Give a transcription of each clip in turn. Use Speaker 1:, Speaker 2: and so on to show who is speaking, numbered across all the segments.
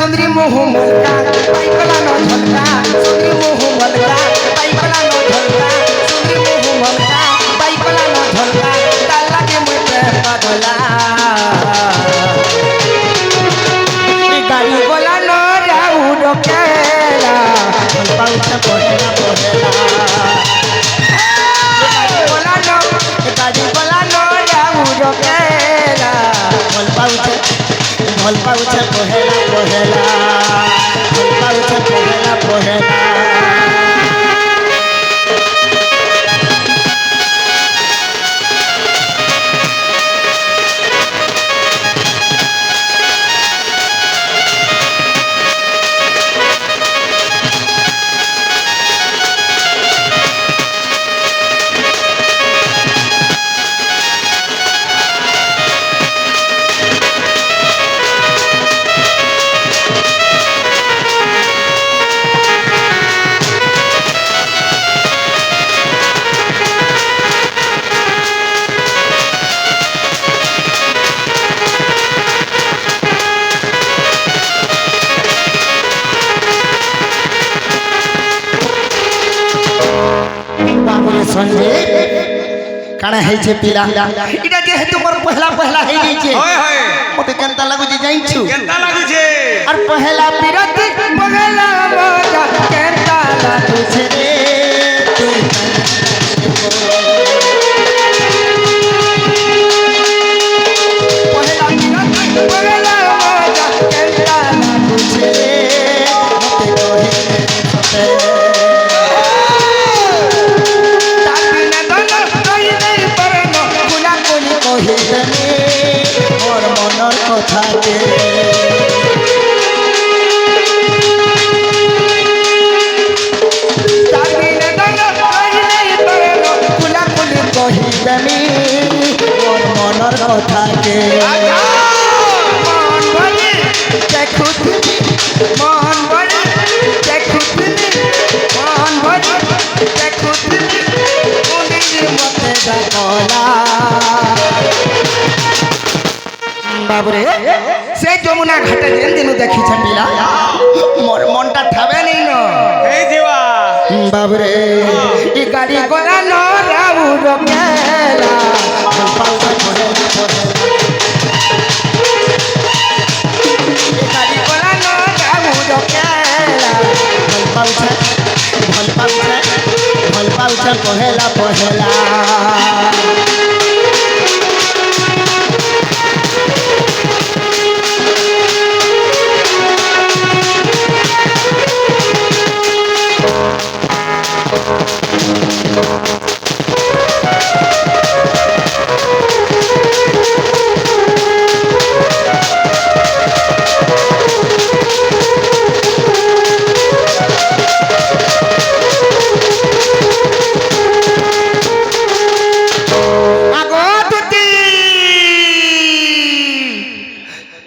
Speaker 1: सुंदरी मुँह मुलका पाइकला नो झलका सुंदरी मुँह मुलका पाइकला नो झलका सुंदरी मुँह मुलका पाइकला नो झलका ताला के मुझे पगला गाड़ी बोला नो राऊ रोकेला पाउचा पहेला पहेला गाड़ी बोला नो राऊ रोकेला भल पाउचा पहेला पहेला भल पाउचा पहेला पहेला काना है जे पिला इटा जेहेतु मोर पहला पहला है जे छे होय होय मते केनता लागु जे जाई छु केनता लागु छे और पहला पिरत पगला मोजा केनता लागु छे रे पहला पिरत पगला मोजा केनता लागु छे रे मते कोहे और मनर कथा के और मनर कथा के मन बड़ी देखुतनी मन बड़ी देखुतनी मन बड़ी देखुतनी उनी मते डाकला बाबरे से যমুনা ঘাটে যেন দিন দেখি ছাপিলা মোর মনটা ঠাবে নেই ন এই জীবা বাবরে ই গাড়ি গোলা ন রাউ রকেলা পাউটা ধরে ই গাড়ি গোলা ন রাউ রকেলা ভাল পাউটা পহেলা পহেলা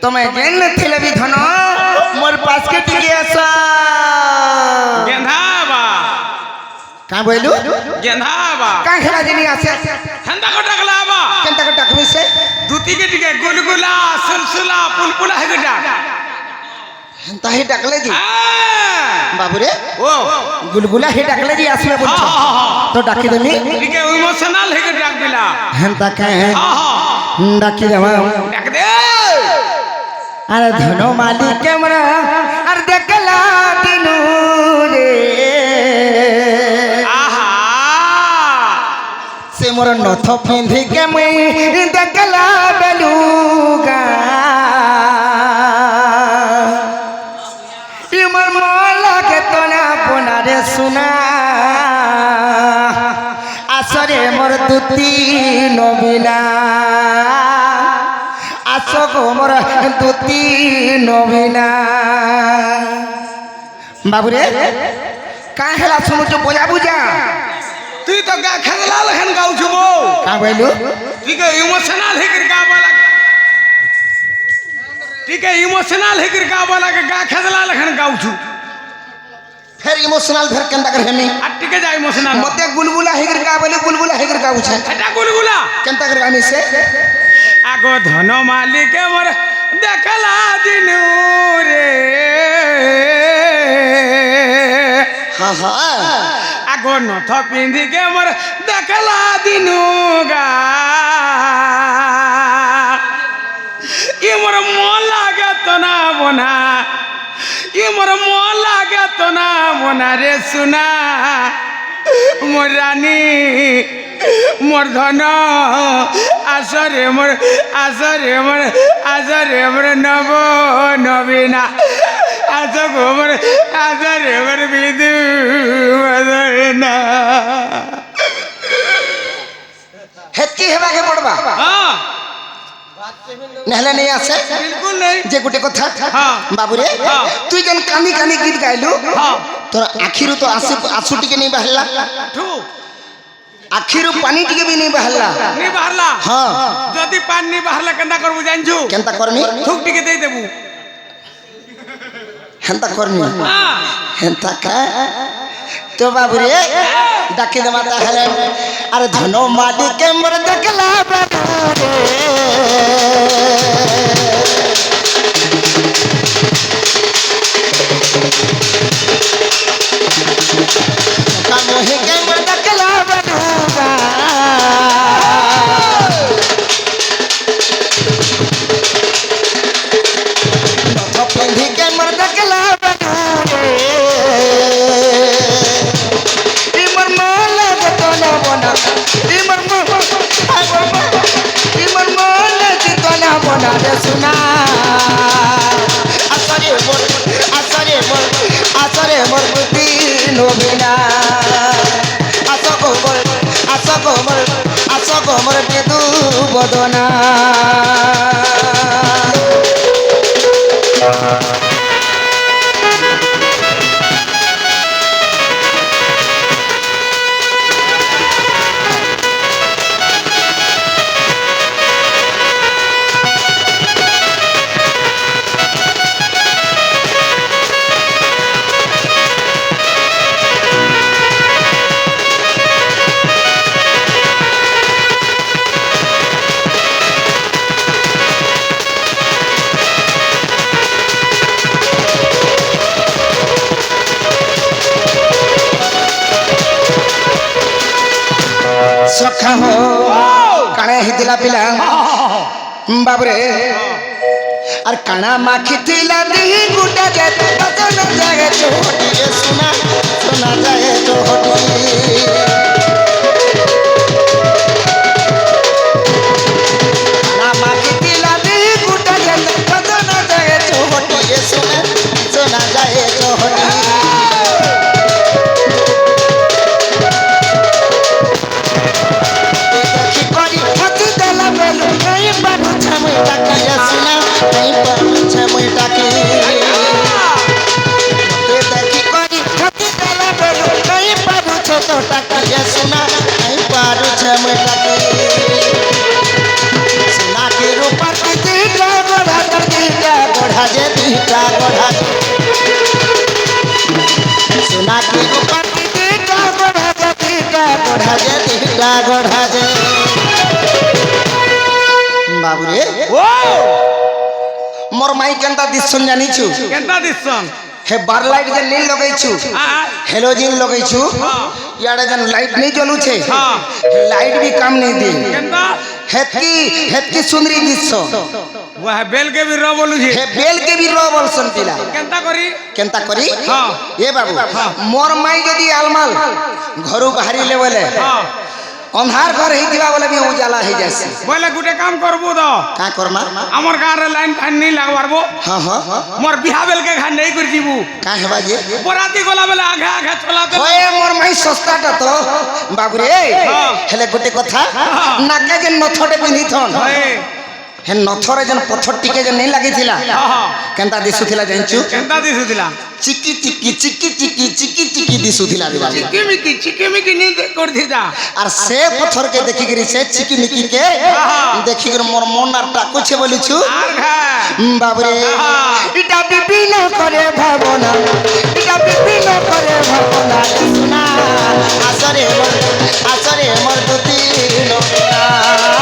Speaker 1: तुम्हें जेन थिले भी धनो मोर पास के टिके आसा
Speaker 2: गेंधाबा
Speaker 1: का बोलू
Speaker 2: गेंधाबा
Speaker 1: का खेला जिनी आसे
Speaker 2: हंदा को टकलाबा
Speaker 1: केनता को टकमी से
Speaker 2: दूती के टिके गुलगुला सुलसुला पुलपुला है गडा
Speaker 1: हंता ही टकले जी बाबू रे ओ गुलगुला ही टकले जी आसमे बोल तो डाकी देनी
Speaker 2: टिके इमोशनल है गडा दिला
Speaker 1: हंता का है डाकी देवा
Speaker 2: डाक दे
Speaker 1: अरे धनो मालिक कैमरा अरे देखला दिनू रे
Speaker 2: आहा
Speaker 1: से मोर नथ पिंधी के मुई देखला बेलुगा ई मोर मोला के तना पोना रे सुना आसरे मोर दुती नबिना आसो को मोर दुती नबिना बाबू रे का हेला सुनु जो बोला बुझा
Speaker 2: तू तो गा खगला लखन गाउ छबो
Speaker 1: का बोलू
Speaker 2: ठीक है इमोशनल है कर गावाला ठीक है इमोशनल है कर गावाला के गा खगला लखन गाउ छु
Speaker 1: फिर इमोशनल फिर केंदा कर हेमी
Speaker 2: ठीक है जा इमोशनल
Speaker 1: मते गुलगुला है कर का बोले गुलगुला है कर गाउ छ
Speaker 2: हटा गुलगुला
Speaker 1: केंता कर गामी से
Speaker 2: आगो धन मालिक मोर देखला दिनु रे আগ নথ পিন্ধিকে মোর দেখলা দিনু গা ই মোর মন লাগে তো না বোনা ই মোর মন লাগে তো না বোনা রে সুনা মোর রানী মোর ধন আসরে মোর নব নবীনা আস গো মোর আসরে মোর বিদু না
Speaker 1: হেতকি হেবাকে পড়বা
Speaker 2: হ্যাঁ
Speaker 1: নেহলে নেই আছে
Speaker 2: বিলকুল নেই
Speaker 1: যে গোটে কথা
Speaker 2: হ্যাঁ।
Speaker 1: বাবুরে
Speaker 2: হ্যাঁ।
Speaker 1: তুই যেন কানি কানি গীত গাইলু
Speaker 2: হ্যাঁ
Speaker 1: তোর আখিরু তো আসু টিকে নেই বাহারলা
Speaker 2: ঠিক
Speaker 1: আখিরু পানি টিকে भी नहीं বাহারলা
Speaker 2: নি বাহারলা
Speaker 1: হ্যাঁ
Speaker 2: যদি পান নি বাহারলা কেনতা করবো জানছু
Speaker 1: কেনতা করনি
Speaker 2: থুক টিকে দেই দেবু
Speaker 1: হেনতা করনি
Speaker 2: হ্যাঁ
Speaker 1: হেনতা কা তো বাবুরে ডাকি দেবা তাহলে আর ধন মালিকে মোর দেখলা বাবুরে কামোহিকে মোর দেখলা বাবুরা নথ পিন্ধিকে মোর দেখলা বাবুরে ইমর মোলা গতনা বনা ইমর মোলা গতনা বনা রে সুনা আসরে মোর বুদ্ধি নবীনা আস গো মোর বেদু বদনা সখা হো কানে হিতিলা পিলা বাবরে আর কানা মাখিতিলা দিহি গুটা যেত বদন জাগে চোটি রে সোনা সোনা জাগে চোটি কানা মাখিতিলা দিহি গুটা যেত বদন জাগে চোটি রে সোনা সোনা জাগে চোটি বাবুরে মোর মাই কেনতা দিছন জানিছু
Speaker 2: কেনতা দিছন
Speaker 1: হে বার লাইট যে নীল লগাইছু হেলোজিন লগাইছু ইয়াড়ে যেন লাইট নেই জ্বলুছে লাইট भी काम नहीं दी
Speaker 2: কেনতা
Speaker 1: হেতকি সুন্দরী দৃশ্য
Speaker 2: ওয়া বেল के भी रो बोलू छी
Speaker 1: হে বেল के भी रो বলছন পিলা
Speaker 2: কেনতা করি
Speaker 1: হ্যাঁ এ বাবু মোর মাই যদি আলমাল ঘরু বাহারিলে বলে अंधार घर ही दिवा बोले भी उजाला ही जैसे
Speaker 2: बोले गुटे काम करबो तो
Speaker 1: का करमा
Speaker 2: हमर गांव रे लाइन फैन नहीं लगवारबो
Speaker 1: हां हां
Speaker 2: मोर बिहा बेल के घर नहीं कर जीबू
Speaker 1: का हेबा जे
Speaker 2: बराती गोला बेला आगे आगे चलाते
Speaker 1: होए मोर माई सस्ता टा तो बाबू रे हेले गुटे कथा नाके जे नथटे पिंधी थन हे नथरे जन पत्थर टिके जे नहीं लागि थिला केनता दिसुथिला जानचू
Speaker 2: केनता दिसुथिला
Speaker 1: चिकी चिकी चिकी चिकी चिकी चिकी दिसुथिला रे बाबू
Speaker 2: चिकी मिकी नहीं कर थिदा
Speaker 1: আর সে পথর কে দেখি গরি সে চিকি মিকি কে দেখি গর মোর মন আর টাকু ছে বলিছু বাবরে ইটা বিভিন্ন করে ভাবনা ইটা বিভিন্ন করে ভাবনা সুনা আসরে মোর দুতি না